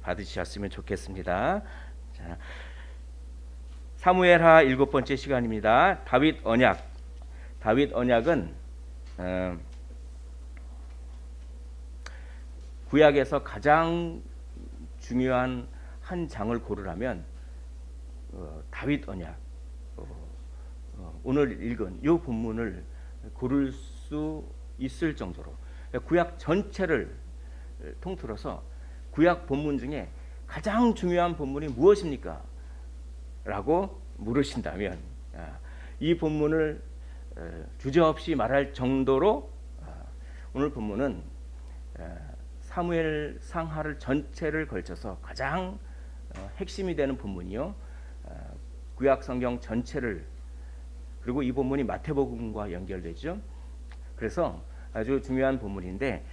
받으셨으면 좋겠습니다. 자, 사무엘하 7번째 시간입니다. 다윗 언약. 다윗 언약은 구약에서 가장 중요한 한 장을 고르라면 다윗 언약. 오늘 읽은 이 본문을 고를 수 있을 정도로 구약 전체를 통틀어서 구약 본문 중에 가장 중요한 본문이 무엇입니까? 라고 물으신다면 이 본문을 주저없이 말할 정도로 오늘 본문은 사무엘 상하를 전체를 걸쳐서 가장 핵심이 되는 본문이요. 구약 성경 전체를, 그리고 이 본문이 마태복음과 연결되죠. 그래서 아주 중요한 본문인데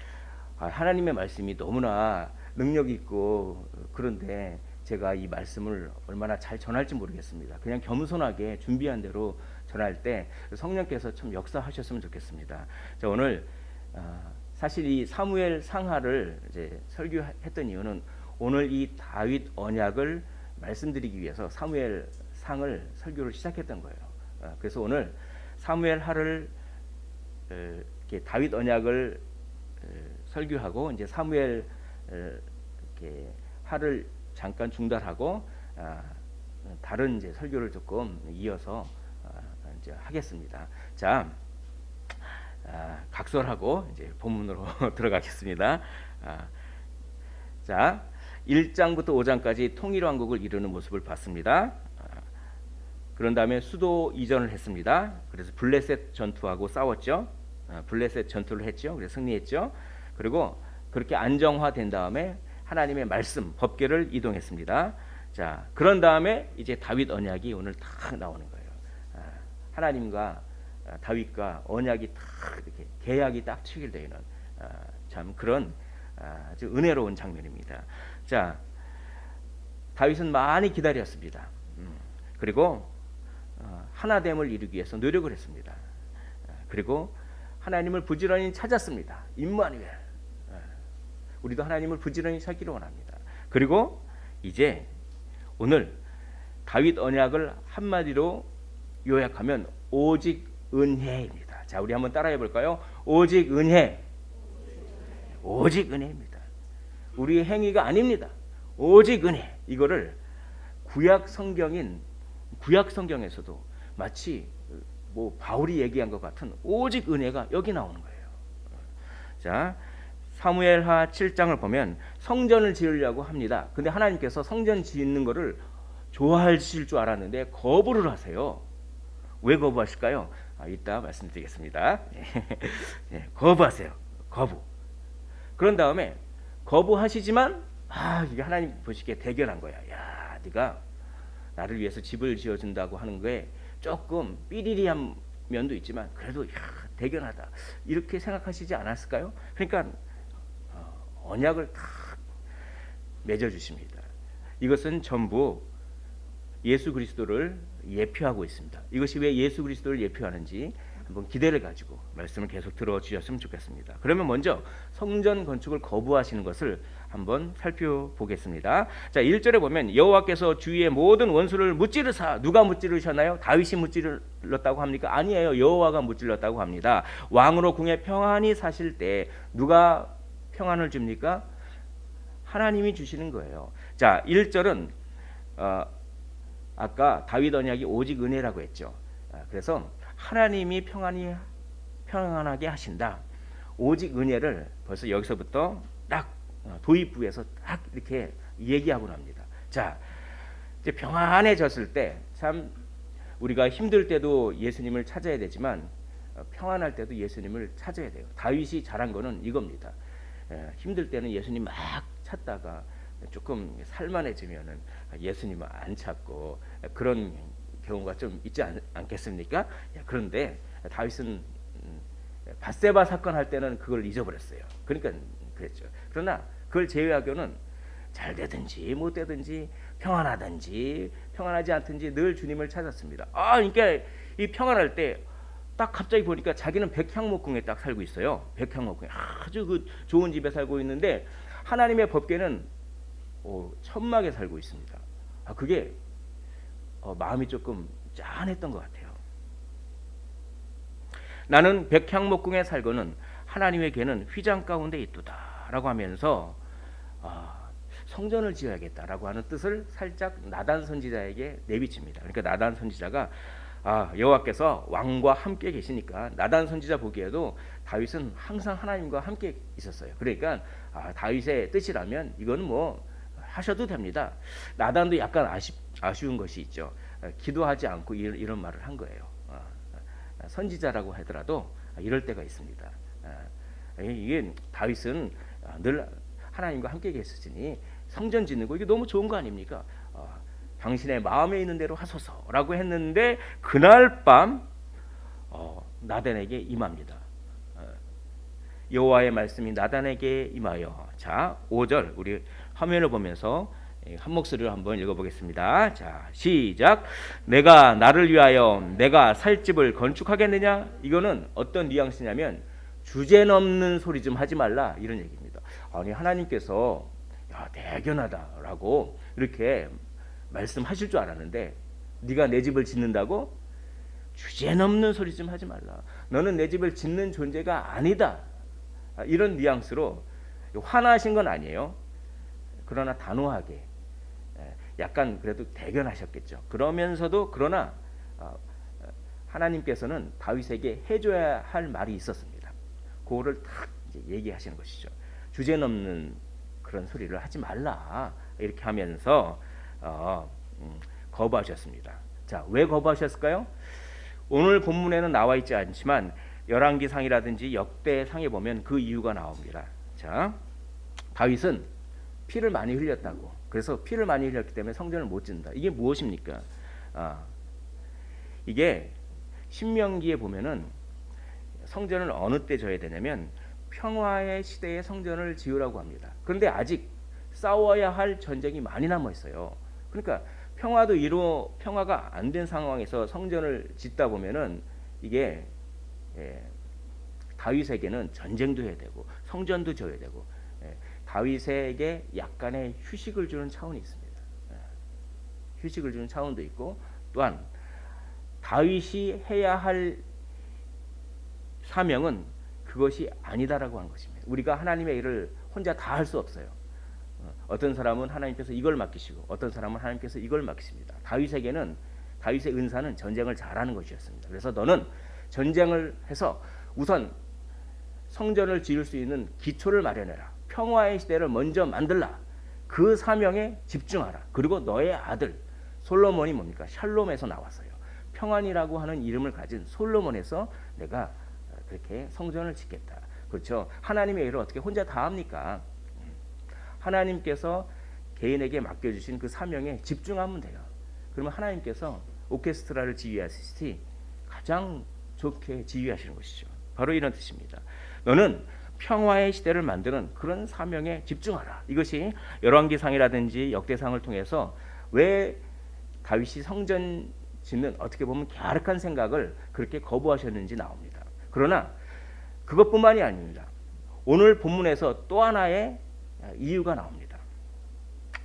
하나님의 말씀이 너무나 능력 있고, 그런데 제가 이 말씀을 얼마나 잘 전할지 모르겠습니다. 그냥 겸손하게 준비한 대로 전할 때 성령께서 참 역사하셨으면 좋겠습니다. 자, 오늘 사실 이 사무엘 상하를 이제 설교했던 이유는 오늘 이 다윗 언약을 말씀드리기 위해서 사무엘 상을 설교를 시작했던 거예요. 그래서 오늘 사무엘 하를 다윗 언약을 설교하고 이제 사무엘 하를 잠깐 중단하고 다른 이제 설교를 조금 이어서 이제 하겠습니다. 자, 각설하고 이제 본문으로 들어가겠습니다. 자, 1장부터 5장까지 통일왕국을 이루는 모습을 봤습니다. 그런 다음에 수도 이전을 했습니다. 그래서 블레셋 전투하고 싸웠죠. 블레셋 전투를 했죠. 그래서 승리했죠. 그리고 그렇게 안정화된 다음에 하나님의 말씀, 법궤를 이동했습니다. 자, 그런 다음에 이제 다윗 언약이 오늘 딱 나오는 거예요. 하나님과 다윗과 언약이 딱 이렇게 계약이 딱 체결되는 참 그런 아주 은혜로운 장면입니다. 자, 다윗은 많이 기다렸습니다. 그리고 하나됨을 이루기 위해서 노력을 했습니다. 그리고 하나님을 부지런히 찾았습니다. 임마누엘. 우리도 하나님을 부지런히 찾기를 원합니다. 그리고 이제 오늘 다윗 언약을 한마디로 요약하면 오직 은혜입니다. 자, 우리 한번 따라해 볼까요? 오직 은혜. 오직 은혜입니다. 우리의 행위가 아닙니다. 오직 은혜. 이거를 구약 성경에서도 마치 뭐 바울이 얘기한 것 같은 오직 은혜가 여기 나오는 거예요. 자, 사무엘하 7장을 보면 성전을 지으려고 합니다. 근데 하나님께서 성전 짓는 거를 좋아하실 줄 알았는데 거부를 하세요. 왜 거부하실까요? 이따 말씀드리겠습니다. 거부하세요. 거부. 그런 다음에 거부하시지만 이게 하나님 보시기에 대견한 거야. 야, 네가 나를 위해서 집을 지어준다고 하는 거에 조금 삐리리한 면도 있지만 그래도 대견하다. 이렇게 생각하시지 않았을까요? 그러니까 언약을 다 맺어주십니다. 이것은 전부 예수 그리스도를 예표하고 있습니다. 이것이 왜 예수 그리스도를 예표하는지 한번 기대를 가지고 말씀을 계속 들어주셨으면 좋겠습니다. 그러면 먼저 성전 건축을 거부하시는 것을 한번 살펴보겠습니다. 자, 1절에 보면 여호와께서 주위의 모든 원수를 무찌르사. 누가 무찌르셨나요? 다윗이 무찌르렀다고 합니까? 아니에요. 여호와가 무찌르렀다고 합니다. 왕으로 궁에 평안히 사실 때 누가 평안을 줍니까? 하나님이 주시는 거예요. 자, 1절은 아까 다윗 언약이 오직 은혜라고 했죠. 그래서 하나님이 평안하게 하신다. 오직 은혜를 벌써 여기서부터 딱 도입부에서 딱 이렇게 얘기하고 납니다. 자, 이제 평안해졌을 때 참 우리가 힘들 때도 예수님을 찾아야 되지만 평안할 때도 예수님을 찾아야 돼요. 다윗이 잘한 거는 이겁니다. 힘들 때는 예수님 막 찾다가 조금 살만해지면은 예수님을 안 찾고 그런 경우가 좀 있지 않겠습니까? 그런데 다윗은 밧세바 사건 할 때는 그걸 잊어버렸어요. 그러니까 그랬죠. 그러나 그걸 제외하고는 잘 되든지 못 되든지 평안하든지 평안하지 않든지 늘 주님을 찾았습니다. 그러니까 이 평안할 때 딱 갑자기 보니까 자기는 백향목궁에 딱 살고 있어요. 백향목궁에 아주 그 좋은 집에 살고 있는데 하나님의 법궤는 천막에 살고 있습니다. 그게 마음이 조금 짠했던 것 같아요. 나는 백향목궁에 살고는 하나님의 궤는 휘장 가운데 있도다라고 하면서 성전을 지어야겠다라고 하는 뜻을 살짝 나단 선지자에게 내비칩니다. 그러니까 나단 선지자가 여호와께서 왕과 함께 계시니까, 나단 선지자 보기에도 다윗은 항상 하나님과 함께 있었어요. 그러니까 다윗의 뜻이라면 이건 뭐 하셔도 됩니다. 나단도 약간 아쉬운 것이 있죠. 기도하지 않고 이런 말을 한 거예요. 선지자라고 하더라도 이럴 때가 있습니다. 이게 다윗은 늘 하나님과 함께 계시니 성전 짓는 거 이게 너무 좋은 거 아닙니까? 당신의 마음에 있는 대로 하소서라고 했는데 그날 밤 나단에게 임합니다. 여호와의 말씀이 나단에게 임하여. 자, 5절 우리 화면을 보면서 한 목소리로 한번 읽어보겠습니다. 자, 시작. 내가 나를 위하여 내가 살 집을 건축하겠느냐? 이거는 어떤 뉘앙스냐면 주제넘는 소리 좀 하지 말라, 이런 얘기입니다. 아니, 하나님께서 대견하다라고 이렇게 말씀하실 줄 알았는데 네가 내 집을 짓는다고? 주제넘는 소리 좀 하지 말라. 너는 내 집을 짓는 존재가 아니다. 이런 뉘앙스로 화나신 건 아니에요. 그러나 단호하게 약간 그래도 대견하셨겠죠. 그러나 하나님께서는 다윗에게 해줘야 할 말이 있었습니다. 그거를 딱 얘기하시는 것이죠. 주제넘는 그런 소리를 하지 말라, 이렇게 하면서 거부하셨습니다. 자, 왜 거부하셨을까요? 오늘 본문에는 나와 있지 않지만 열왕기상이라든지 역대상에 보면 그 이유가 나옵니다. 자, 다윗은 피를 많이 흘렸다고. 그래서 피를 많이 흘렸기 때문에 성전을 못 짓는다. 이게 무엇입니까? 이게 신명기에 보면은 성전을 어느 때 지어야 되냐면 평화의 시대에 성전을 지으라고 합니다. 그런데 아직 싸워야 할 전쟁이 많이 남아 있어요. 그러니까 평화가 안 된 상황에서 성전을 짓다 보면은 이게 다윗에게는 전쟁도 해야 되고 성전도 지어야 되고 다윗에게 약간의 휴식을 주는 차원이 있습니다. 휴식을 주는 차원도 있고, 또한 다윗이 해야 할 사명은 그것이 아니다라고 한 것입니다. 우리가 하나님의 일을 혼자 다 할 수 없어요. 어떤 사람은 하나님께서 이걸 맡기시고 어떤 사람은 하나님께서 이걸 맡기십니다. 다윗에게는, 다윗의 은사는 전쟁을 잘하는 것이었습니다. 그래서 너는 전쟁을 해서 우선 성전을 지을 수 있는 기초를 마련해라. 평화의 시대를 먼저 만들라. 그 사명에 집중하라. 그리고 너의 아들 솔로몬이 뭡니까? 샬롬에서 나왔어요. 평안이라고 하는 이름을 가진 솔로몬에서 내가 그렇게 성전을 짓겠다. 그렇죠? 하나님의 일을 어떻게 혼자 다 합니까? 하나님께서 개인에게 맡겨주신 그 사명에 집중하면 돼요. 그러면 하나님께서 오케스트라를 지휘하시듯이 가장 좋게 지휘하시는 것이죠. 바로 이런 뜻입니다. 너는 평화의 시대를 만드는 그런 사명에 집중하라. 이것이 열왕기상이라든지 역대상을 통해서 왜 다윗이 성전 짓는 어떻게 보면 갸륵한 생각을 그렇게 거부하셨는지 나옵니다. 그러나 그것뿐만이 아닙니다. 오늘 본문에서 또 하나의 이유가 나옵니다.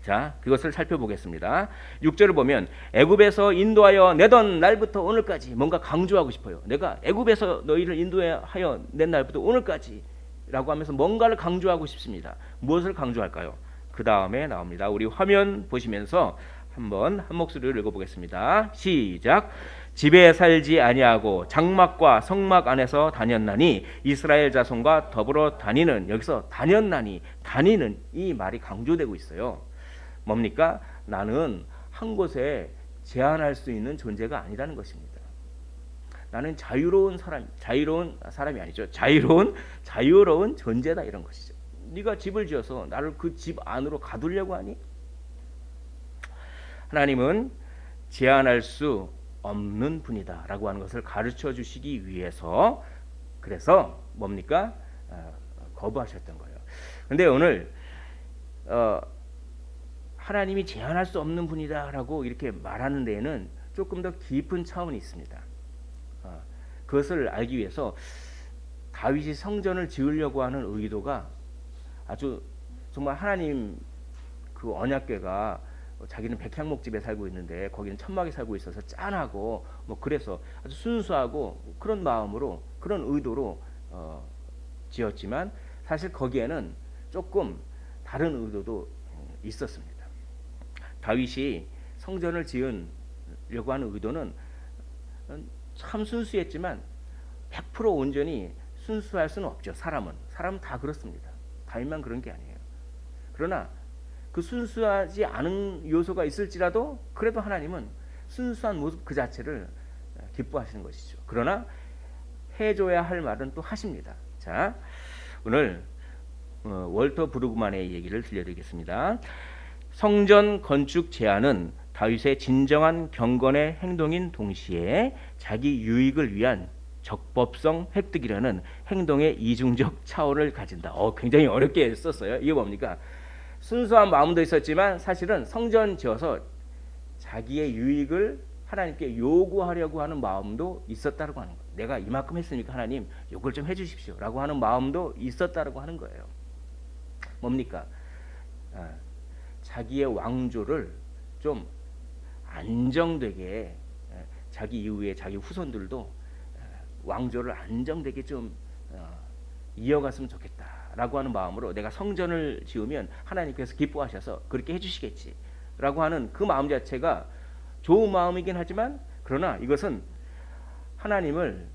자, 그것을 살펴보겠습니다. 6절을 보면 애굽에서 인도하여 내던 날부터 오늘까지, 뭔가 강조하고 싶어요. 내가 애굽에서 너희를 인도하여 낸 날부터 오늘까지 라고 하면서 뭔가를 강조하고 싶습니다. 무엇을 강조할까요? 그 다음에 나옵니다. 우리 화면 보시면서 한번 한 목소리를 읽어보겠습니다. 시작. 집에 살지 아니하고 장막과 성막 안에서 다녔나니 이스라엘 자손과 더불어 다니는, 여기서 다녔나니, 다니는 이 말이 강조되고 있어요. 뭡니까? 나는 한 곳에 제한할 수 있는 존재가 아니라는 것입니다. 나는 자유로운 사람이 아니죠. 자유로운 존재다, 이런 것이죠. 네가 집을 지어서 나를 그 집 안으로 가두려고 하니? 하나님은 제한할 수 없는 분이다라고 하는 것을 가르쳐 주시기 위해서, 그래서 뭡니까? 거부하셨던 거예요. 근데 오늘 하나님이 제한할 수 없는 분이다라고 이렇게 말하는 데에는 조금 더 깊은 차원이 있습니다. 그것을 알기 위해서 다윗이 성전을 지으려고 하는 의도가 아주 정말 하나님 그 그 언약궤가 자기는 백향목 집에 살고 있는데 거기는 천막에 살고 있어서 짠하고 뭐 그래서 아주 순수하고 그런 마음으로 그런 의도로 지었지만 사실 거기에는 조금 다른 의도도 있었습니다. 다윗이 성전을 지으려고 하는 의도는 참 순수했지만 100% 온전히 순수할 수는 없죠. 사람은 다 그렇습니다. 다윗만 그런 게 아니에요. 그러나 그 순수하지 않은 요소가 있을지라도 그래도 하나님은 순수한 모습 그 자체를 기뻐하시는 것이죠. 그러나 해줘야 할 말은 또 하십니다. 자, 오늘 월터 브루그만의 얘기를 들려드리겠습니다. 성전 건축 제안은 다윗의 진정한 경건의 행동인 동시에 자기 유익을 위한 적법성 획득이라는 행동의 이중적 차원을 가진다. 굉장히 어렵게 썼어요. 이게 뭡니까? 순수한 마음도 있었지만 사실은 성전 지어서 자기의 유익을 하나님께 요구하려고 하는 마음도 있었다고 하는 거예요. 내가 이만큼 했으니까 하나님 요걸 좀 해주십시오 라고 하는 마음도 있었다고 하는 거예요. 뭡니까? 자기의 왕조를 좀 안정되게, 자기 이후에 자기 후손들도 왕조를 안정되게 좀 이어갔으면 좋겠다라고 하는 마음으로 내가 성전을 지으면 하나님께서 기뻐하셔서 그렇게 해주시겠지라고 하는 그 마음 자체가 좋은 마음이긴 하지만 그러나 이것은 하나님을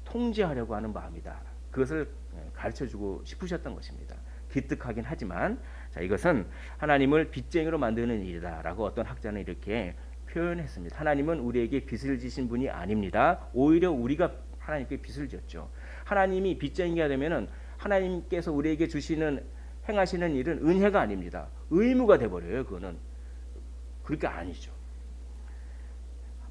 통제하려고 하는 마음이다. 그것을 가르쳐주고 싶으셨던 것입니다. 기특하긴 하지만 자, 이것은 하나님을 빚쟁이로 만드는 일이다라고 어떤 학자는 이렇게 표현했습니다. 하나님은 우리에게 빚을 지신 분이 아닙니다. 오히려 우리가 하나님께 빚을 졌죠. 하나님이 빚쟁이가 되면은 하나님께서 우리에게 주시는 행하시는 일은 은혜가 아닙니다. 의무가 돼버려요. 그거는 그렇게 아니죠.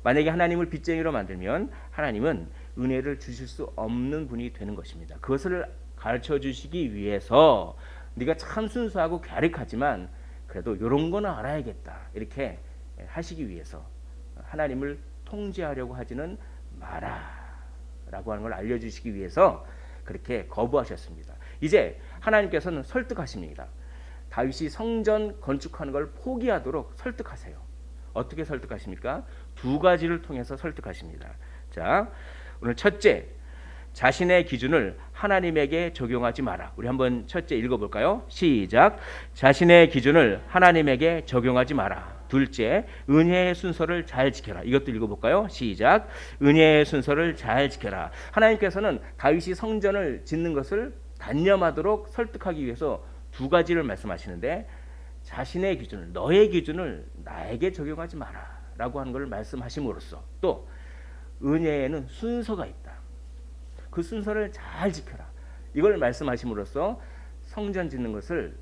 만약에 하나님을 빚쟁이로 만들면 하나님은 은혜를 주실 수 없는 분이 되는 것입니다. 그것을 가르쳐 주시기 위해서 네가 참 순수하고 갸륵하지만 그래도 이런 거는 알아야겠다 이렇게 하시기 위해서 하나님을 통제하려고 하지는 마라 라고 하는 걸 알려주시기 위해서 그렇게 거부하셨습니다. 이제 하나님께서는 설득하십니다. 다윗이 성전 건축하는 걸 포기하도록 설득하세요. 어떻게 설득하십니까? 두 가지를 통해서 설득하십니다. 자, 오늘 첫째, 자신의 기준을 하나님에게 적용하지 마라. 우리 한번 첫째 읽어볼까요? 시작. 자신의 기준을 하나님에게 적용하지 마라. 둘째, 은혜의 순서를 잘 지켜라. 이것도 읽어볼까요? 시작. 은혜의 순서를 잘 지켜라. 하나님께서는 다윗이 성전을 짓는 것을 단념하도록 설득하기 위해서 두 가지를 말씀하시는데 자신의 기준을, 너의 기준을 나에게 적용하지 마라 라고 하는 걸 말씀하심으로써 또 은혜에는 순서가 있다. 그 순서를 잘 지켜라. 이걸 말씀하심으로써 성전 짓는 것을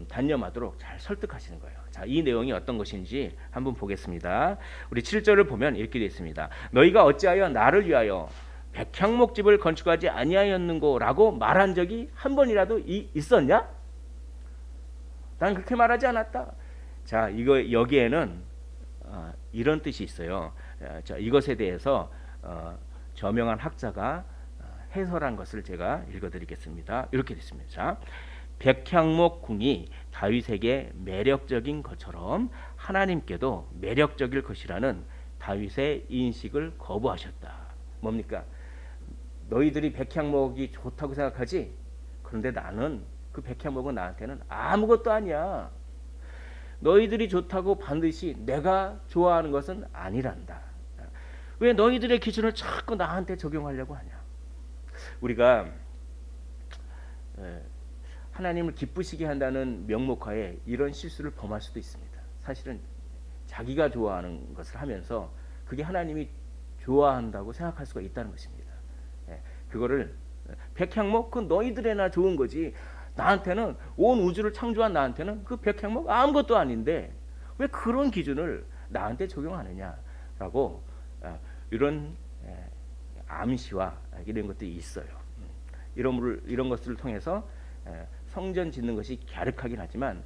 단념하도록 잘 설득하시는 거예요. 자, 이 내용이 어떤 것인지 한번 보겠습니다. 우리 7절을 보면 이렇게 되어 있습니다. 너희가 어찌하여 나를 위하여 백향목집을 건축하지 아니하였는고라고 말한 적이 한 번이라도 있었냐? 난 그렇게 말하지 않았다. 자, 이거 여기에는 이런 뜻이 있어요. 자, 이것에 대해서 저명한 학자가 해설한 것을 제가 읽어드리겠습니다. 이렇게 됐습니다. 자, 백향목 궁이 다윗에게 매력적인 것처럼 하나님께도 매력적일 것이라는 다윗의 인식을 거부하셨다. 뭡니까? 너희들이 백향목이 좋다고 생각하지? 그런데 나는 그 백향목은 나한테는 아무것도 아니야. 너희들이 좋다고 반드시 내가 좋아하는 것은 아니란다. 왜 너희들의 기준을 자꾸 나한테 적용하려고 하냐? 우리가 하나님을 기쁘시게 한다는 명목하에 이런 실수를 범할 수도 있습니다. 사실은 자기가 좋아하는 것을 하면서 그게 하나님이 좋아한다고 생각할 수가 있다는 것입니다. 그거를 백향목 그 너희들에나 좋은 거지. 나한테는 온 우주를 창조한 나한테는 그 백향목 아무것도 아닌데 왜 그런 기준을 나한테 적용하느냐라고 이런 암시와 이런 것들이 있어요. 이런 것들을 통해서 성전 짓는 것이 갸륵하긴 하지만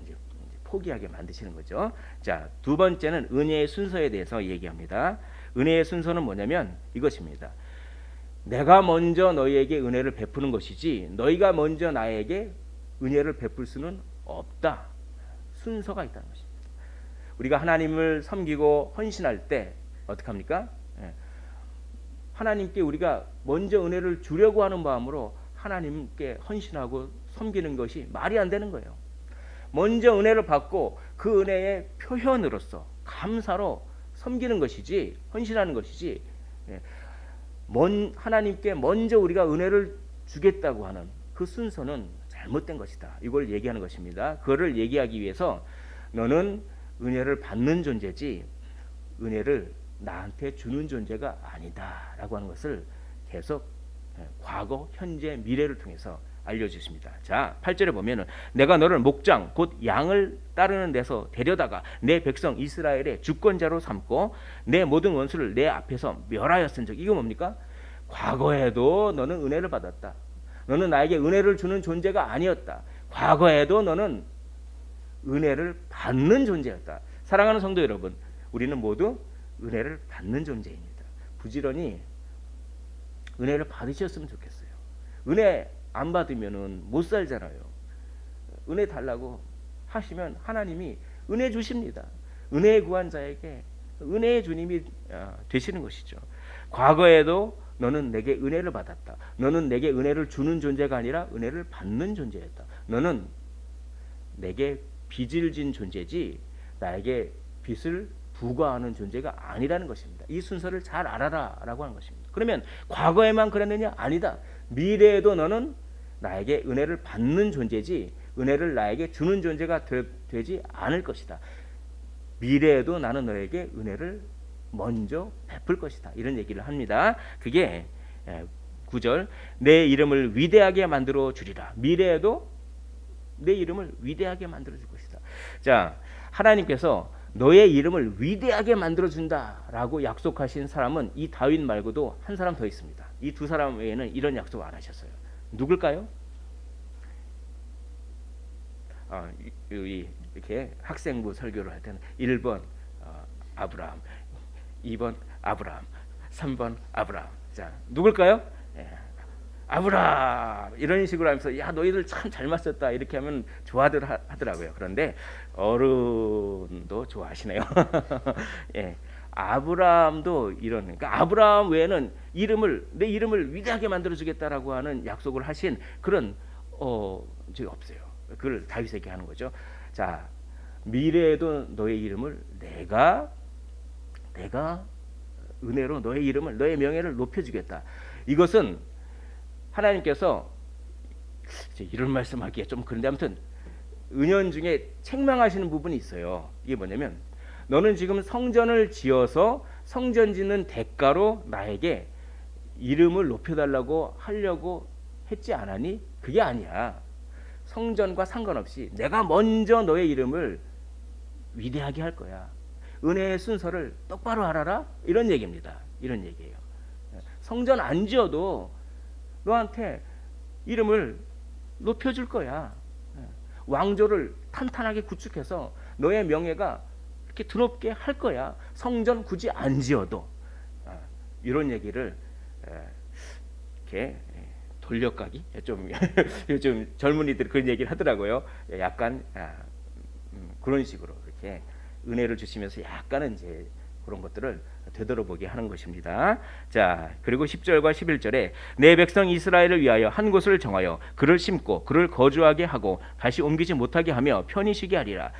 이제 포기하게 만드시는 거죠. 자, 두 번째는 은혜의 순서에 대해서 얘기합니다. 은혜의 순서는 뭐냐면 이것입니다. 내가 먼저 너희에게 은혜를 베푸는 것이지 너희가 먼저 나에게 은혜를 베풀 수는 없다. 순서가 있다는 것입니다. 우리가 하나님을 섬기고 헌신할 때 어떻게 합니까? 하나님께 우리가 먼저 은혜를 주려고 하는 마음으로 하나님께 헌신하고 섬기는 것이 말이 안 되는 거예요. 먼저 은혜를 받고 그 은혜의 표현으로서 감사로 섬기는 것이지, 헌신하는 것이지, 하나님께 먼저 우리가 은혜를 주겠다고 하는 그 순서는 잘못된 것이다. 이걸 얘기하는 것입니다. 그거를 얘기하기 위해서 너는 은혜를 받는 존재지 은혜를 나한테 주는 존재가 아니다 라고 하는 것을 계속 과거, 현재, 미래를 통해서 알려주십니다. 자, 8절에 보면은 내가 너를 목장 곧 양을 따르는 데서 데려다가 내 백성 이스라엘의 주권자로 삼고 내 모든 원수를 내 앞에서 멸하였은즉. 이거 뭡니까? 과거에도 너는 은혜를 받았다. 너는 나에게 은혜를 주는 존재가 아니었다. 과거에도 너는 은혜를 받는 존재였다. 사랑하는 성도 여러분, 우리는 모두 은혜를 받는 존재입니다. 부지런히 은혜를 받으셨으면 좋겠어요. 은혜 안 받으면은 못 살잖아요. 은혜 달라고 하시면 하나님이 은혜 주십니다. 은혜 구한 자에게 은혜의 주님이 되시는 것이죠. 과거에도 너는 내게 은혜를 받았다. 너는 내게 은혜를 주는 존재가 아니라 은혜를 받는 존재였다. 너는 내게 빚을 진 존재지 나에게 빚을 부과하는 존재가 아니라는 것입니다. 이 순서를 잘 알아라 라고 하는 것입니다. 그러면 과거에만 그랬느냐? 아니다. 미래에도 너는 나에게 은혜를 받는 존재지 은혜를 나에게 주는 존재가 되지 않을 것이다. 미래에도 나는 너에게 은혜를 먼저 베풀 것이다. 이런 얘기를 합니다. 그게 9절 내 이름을 위대하게 만들어 주리라. 미래에도 내 이름을 위대하게 만들어 줄 것이다. 자, 하나님께서 너의 이름을 위대하게 만들어 준다라고 약속하신 사람은 이 다윗 말고도 한 사람 더 있습니다. 이 두 사람 외에는 이런 약속 안 하셨어요. 누굴까요? 이렇게 학생부 설교를 할 때는 1번 아브라함, 2번 아브라함, 3번 아브라함. 자, 누굴까요? 아브라함 이런 식으로 하면서 야 너희들 참 잘 맞췄다 이렇게 하면 좋아들 하더라고요. 그런데 어른도 좋아하시네요. 예, 아브라함도 이런 그러니까 아브라함 외에는 내 이름을 위대하게 만들어주겠다라고 하는 약속을 하신 그런 적이 없어요. 그걸 다윗에게 하는 거죠. 자, 미래에도 너의 이름을 내가 은혜로 너의 이름을 너의 명예를 높여주겠다. 이것은 하나님께서 이런 말씀하기에 좀 그런데 아무튼 은연중에 책망하시는 부분이 있어요. 이게 뭐냐면 너는 지금 성전을 지어서 성전 짓는 대가로 나에게 이름을 높여달라고 하려고 했지 않았니? 그게 아니야. 성전과 상관없이 내가 먼저 너의 이름을 위대하게 할 거야. 은혜의 순서를 똑바로 알아라. 이런 얘기입니다. 이런 얘기예요. 성전 안 지어도 너한테 이름을 높여줄 거야. 왕조를 탄탄하게 구축해서 너의 명예가 이렇게 드럽게 할 거야. 성전 굳이 안 지어도. 이런 얘기를 이렇게 돌려가기 좀 요즘 젊은이들 그런 얘기를 하더라고요. 약간 그런 식으로 이렇게 은혜를 주시면서 약간은 이제 그런 것들을 되돌아보게 하는 것입니다. 자, 그리고 10절과 11절에 내 백성 이스라엘을 위하여 한 곳을 정하여 그를 심고 그를 거주하게 하고 다시 옮기지 못하게 하며 편히 쉬게 하리라.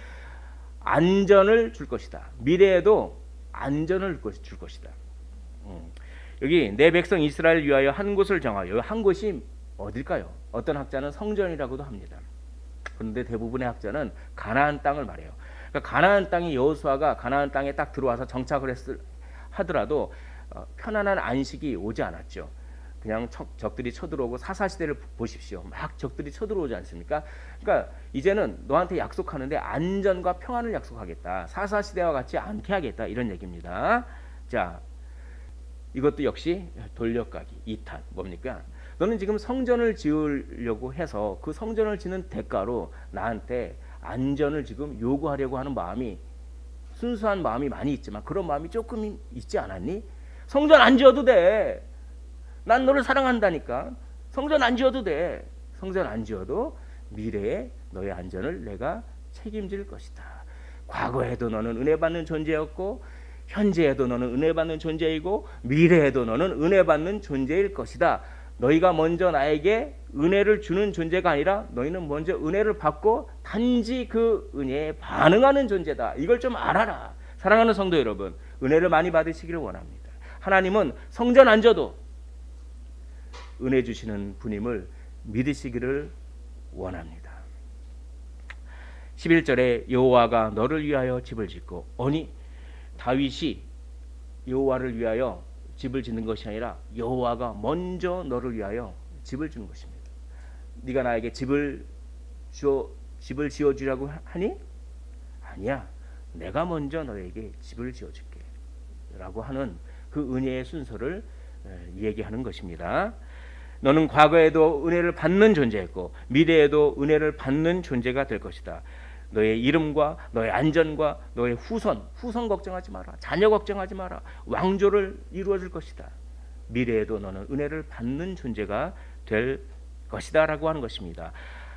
안전을 줄 것이다. 미래에도 안전을 줄 것이다. 여기 내 백성 이스라엘을 위하여 한 곳을 정하여 한 곳이 어딜까요? 어떤 학자는 성전이라고도 합니다. 그런데 대부분의 학자는 가나안 땅을 말해요. 그러니까 가나안 땅이 여호수아가 가나안 땅에 딱 들어와서 정착을 하더라도 편안한 안식이 오지 않았죠. 그냥 적들이 쳐들어오고 사사시대를 보십시오. 막 적들이 쳐들어오지 않습니까? 그러니까 이제는 너한테 약속하는데 안전과 평안을 약속하겠다. 사사시대와 같이 않게 하겠다. 이런 얘기입니다. 자, 이것도 역시 돌려가기, 이탄. 뭡니까? 너는 지금 성전을 지으려고 해서 그 성전을 짓는 대가로 나한테 안전을 지금 요구하려고 하는 마음이 순수한 마음이 많이 있지만 그런 마음이 조금 있지 않았니? 성전 안 지어도 돼. 난 너를 사랑한다니까. 성전 안 지어도 돼. 성전 안 지어도 미래에 너의 안전을 내가 책임질 것이다. 과거에도 너는 은혜 받는 존재였고 현재에도 너는 은혜 받는 존재이고 미래에도 너는 은혜 받는 존재일 것이다. 너희가 먼저 나에게 은혜를 주는 존재가 아니라 너희는 먼저 은혜를 받고 단지 그 은혜에 반응하는 존재다. 이걸 좀 알아라. 사랑하는 성도 여러분, 은혜를 많이 받으시기를 원합니다. 하나님은 성전 안져도 은혜 주시는 분임을 믿으시기를 원합니다. 11절에 여호와가 너를 위하여 집을 짓고, 아니 다윗이 여호와를 위하여 집을 짓는 것이 아니라 여호와가 먼저 너를 위하여 집을 주는 것입니다. 네가 나에게 집을 지어주라고 하니? 아니야. 내가 먼저 너에게 집을 지어줄게 라고 하는 그 은혜의 순서를 얘기하는 것입니다. 너는 과거에도 은혜를 받는 존재였고 미래에도 은혜를 받는 존재가 될 것이다. 너의 이름과 너의 안전과 너의 후손 걱정하지 마라. 자녀 걱정하지 마라. 왕조를 이루어줄 것이다. 미래에도 너는 은혜를 받는 존재가 될 것이다 라고 하는 것입니다.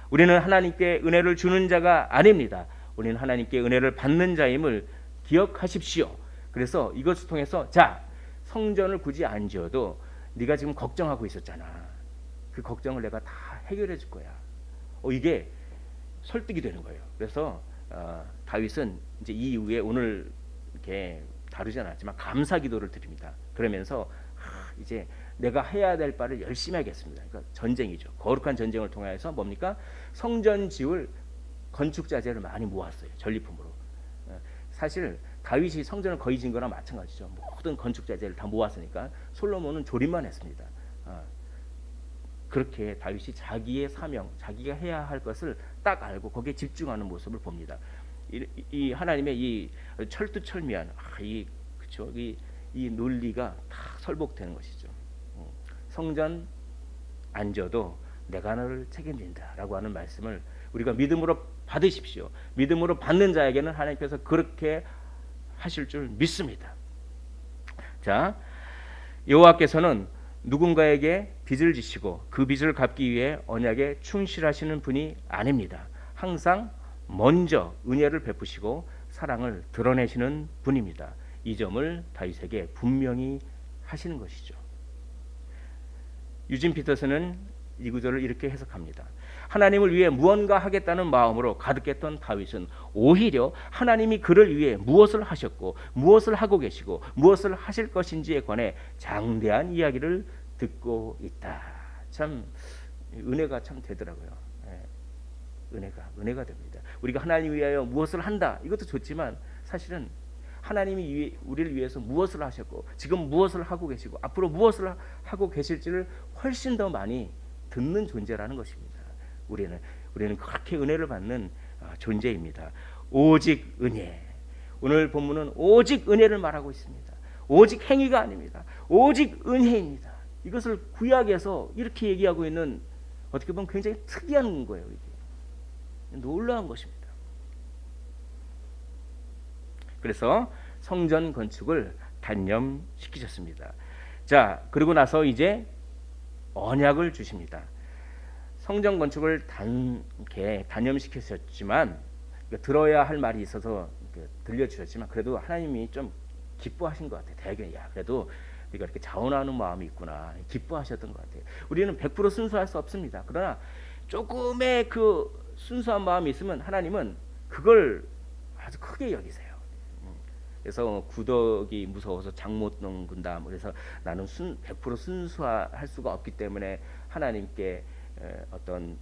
우리는 하나님께 은혜를 주는 자가 아닙니다. 우리는 하나님께 은혜를 받는 자임을 기억하십시오. 그래서 이것을 통해서 자, 성전을 굳이 안 지어도 네가 지금 걱정하고 있었잖아. 그 걱정을 내가 다 해결해 줄 거야. 이게 설득이 되는 거예요. 그래서 다윗은 이제 이 이후에 오늘 이렇게 다루지 않았지만 감사 기도를 드립니다. 그러면서 이제 내가 해야 될 바를 열심히 하겠습니다. 그러니까 전쟁이죠. 거룩한 전쟁을 통해서 뭡니까? 성전 지을 건축 자재를 많이 모았어요. 전리품으로. 사실 다윗이 성전을 거의 지은 거랑 마찬가지죠. 모든 건축 자재를 다 모았으니까 솔로몬은 조립만 했습니다. 그렇게 다윗이 자기의 사명, 자기가 해야 할 것을 딱 알고 거기에 집중하는 모습을 봅니다. 이 하나님의 이 철두철미한 그렇죠. 이 논리가 다 설복되는 것이죠. 성전 안 져도 내가 너를 책임진다라고 하는 말씀을 우리가 믿음으로 받으십시오. 믿음으로 받는 자에게는 하나님께서 그렇게 하실 줄 믿습니다. 자, 여호와께서는 누군가에게 빚을 지시고 그 빚을 갚기 위해 언약에 충실하시는 분이 아닙니다. 항상 먼저 은혜를 베푸시고 사랑을 드러내시는 분입니다. 이 점을 다윗에게 분명히 하시는 것이죠. 유진 피터스는 이 구절을 이렇게 해석합니다. 하나님을 위해 무언가 하겠다는 마음으로 가득했던 다윗은 오히려 하나님이 그를 위해 무엇을 하셨고 무엇을 하고 계시고 무엇을 하실 것인지에 관해 장대한 이야기를 듣고 있다. 참 은혜가 참 되더라고요. 은혜가 됩니다. 우리가 하나님 위하여 무엇을 한다 이것도 좋지만 사실은 하나님이 우리를 위해서 무엇을 하셨고 지금 무엇을 하고 계시고 앞으로 무엇을 하고 계실지를 훨씬 더 많이 듣는 존재라는 것입니다. 우리는 그렇게 은혜를 받는 존재입니다. 오직 은혜. 오늘 본문은 오직 은혜를 말하고 있습니다. 오직 행위가 아닙니다. 오직 은혜입니다. 이것을 구약에서 이렇게 얘기하고 있는 어떻게 보면 굉장히 특이한 거예요. 이게 놀라운 것입니다. 그래서 성전 건축을 단념시키셨습니다. 자, 그리고 나서 이제 언약을 주십니다. 성전 건축을 단념시켰지만 들어야 할 말이 있어서 들려주셨지만 그래도 하나님이 좀 기뻐하신 것 같아요. 대개 그래도 우리가 이렇게 자원하는 마음이 있구나 기뻐하셨던 것 같아요. 우리는 100% 순수할 수 없습니다. 그러나 조금의 그 순수한 마음이 있으면 하나님은 그걸 아주 크게 여기세요. 그래서 구덕이 무서워서 장 못 넘긴다. 그래서 나는 100% 순수할 수가 없기 때문에 하나님께 어떤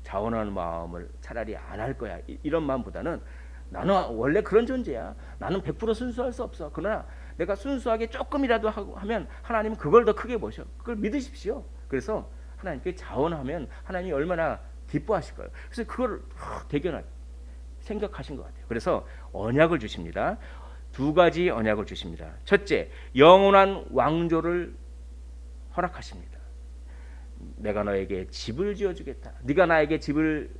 자원하는 마음을 차라리 안 할 거야. 이런 마음보다는 나는 원래 그런 존재야. 나는 100% 순수할 수 없어. 그러나 내가 순수하게 조금이라도 하면 하나님은 그걸 더 크게 보셔. 그걸 믿으십시오. 그래서 하나님께 자원하면 하나님이 얼마나 기뻐하실까요? 그래서 그걸 대견하게 생각하신 것 같아요. 그래서 언약을 주십니다. 두 가지 언약을 주십니다. 첫째, 영원한 왕조를 허락하십니다. 내가 너에게 집을 지어주겠다. 네가 나에게 집을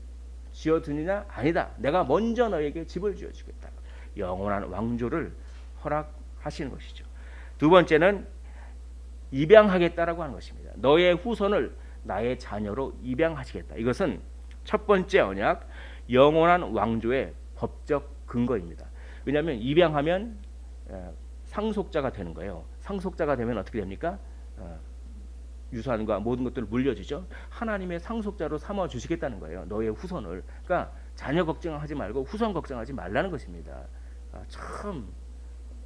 지어주느냐? 아니다. 내가 먼저 너에게 집을 지어주겠다. 영원한 왕조를 허락하시는 것이죠. 두 번째는 입양하겠다라고 하는 것입니다. 너의 후손을 나의 자녀로 입양하시겠다. 이것은 첫 번째 언약, 영원한 왕조의 법적 근거입니다. 왜냐하면 입양하면 상속자가 되는 거예요. 상속자가 되면 어떻게 됩니까? 유산과 모든 것들을 물려주죠. 하나님의 상속자로 삼아 주시겠다는 거예요. 너의 후손을. 그러니까 자녀 걱정하지 말고 후손 걱정하지 말라는 것입니다. 참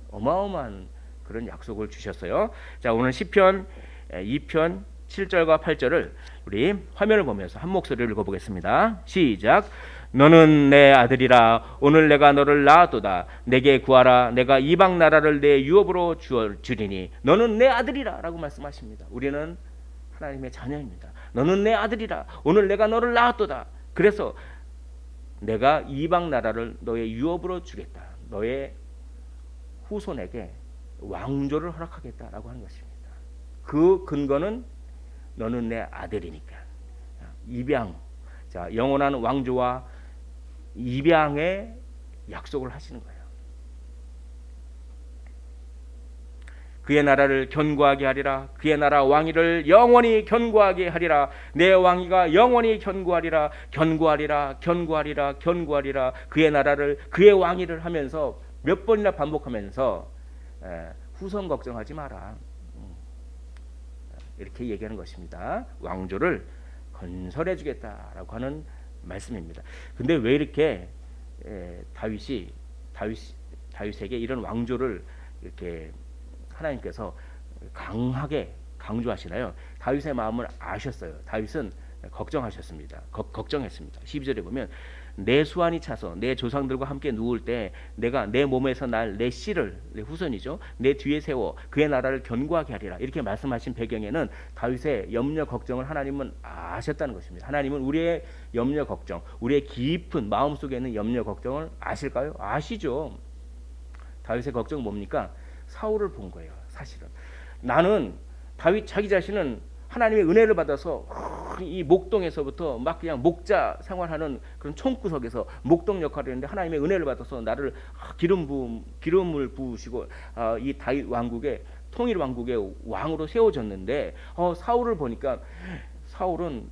어마어마한 그런 약속을 주셨어요. 자, 오늘 시편 2편 7절과 8절을 우리 화면을 보면서 한 목소리를 읽어보겠습니다. 시작. 너는 내 아들이라. 오늘 내가 너를 낳았도다. 내게 구하라. 내가 이방 나라를 내 유업으로 주리니. 너는 내 아들이라 라고 말씀하십니다. 우리는 하나님의 자녀입니다. 너는 내 아들이라. 오늘 내가 너를 낳았도다. 그래서 내가 이방 나라를 너의 유업으로 주겠다. 너의 후손에게 왕조를 허락하겠다라고 하는 것입니다. 그 근거는 너는 내 아들이니까. 입양, 자, 영원한 왕조와 입양의 약속을 하시는 거예요. 그의 나라를 견고하게 하리라. 그의 나라 왕위를 영원히 견고하게 하리라. 내 왕위가 영원히 견고하리라. 견고하리라. 견고하리라. 견고하리라. 그의 나라를, 그의 왕위를 하면서 몇 번이나 반복하면서 후손 걱정하지 마라. 이렇게 얘기하는 것입니다. 왕조를 건설해 주겠다라고 하는 말씀입니다. 근데 왜 이렇게 다윗에게 이런 왕조를 이렇게 하나님께서 강하게 강조하시나요? 다윗의 마음을 아셨어요. 다윗은 걱정하셨습니다. 걱정했습니다. 12절에 보면 내 수완이 차서 내 조상들과 함께 누울 때 내가 내 몸에서 날 내 씨를, 내 후손이죠, 내 뒤에 세워 그의 나라를 견고하게 하리라. 이렇게 말씀하신 배경에는 다윗의 염려 걱정을 하나님은 아셨다는 것입니다. 하나님은 우리의 염려 걱정, 우리의 깊은 마음속에 있는 염려 걱정을 아실까요? 아시죠. 다윗의 걱정은 뭡니까? 사울을 본 거예요. 사실은 나는 다윗 자기 자신은 하나님의 은혜를 받아서 이 목동에서부터 막 그냥 목자 생활하는 그런 총구석에서 목동 역할을 했는데 하나님의 은혜를 받아서 나를 기름을 부으시고 이 다윗 왕국의 통일 왕국의 왕으로 세워졌는데 사울을 보니까 사울은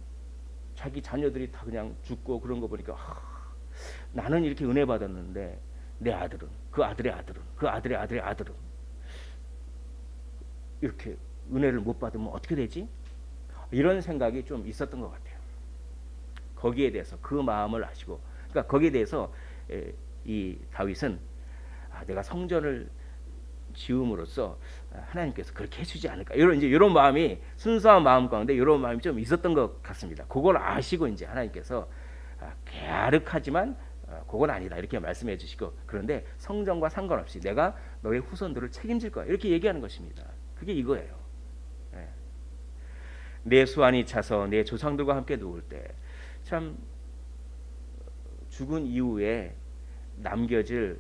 자기 자녀들이 다 그냥 죽고 그런 거 보니까 나는 이렇게 은혜 받았는데 내 아들은, 그 아들의 아들은, 그 아들의 아들의 아들은 이렇게 은혜를 못 받으면 어떻게 되지? 이런 생각이 좀 있었던 것 같아요. 거기에 대해서 그 마음을 아시고, 그러니까 거기에 대해서 이 다윗은 내가 성전을 지음으로써 하나님께서 그렇게 해주지 않을까, 이런 마음이, 순수한 마음 가운데 이런 마음이 좀 있었던 것 같습니다. 그걸 아시고 이제 하나님께서 계륵하지만 그건 아니다 이렇게 말씀해 주시고, 그런데 성전과 상관없이 내가 너의 후손들을 책임질 거야 이렇게 얘기하는 것입니다. 그게 이거예요. 내 수완이 차서 내 조상들과 함께 누울 때, 참 죽은 이후에 남겨질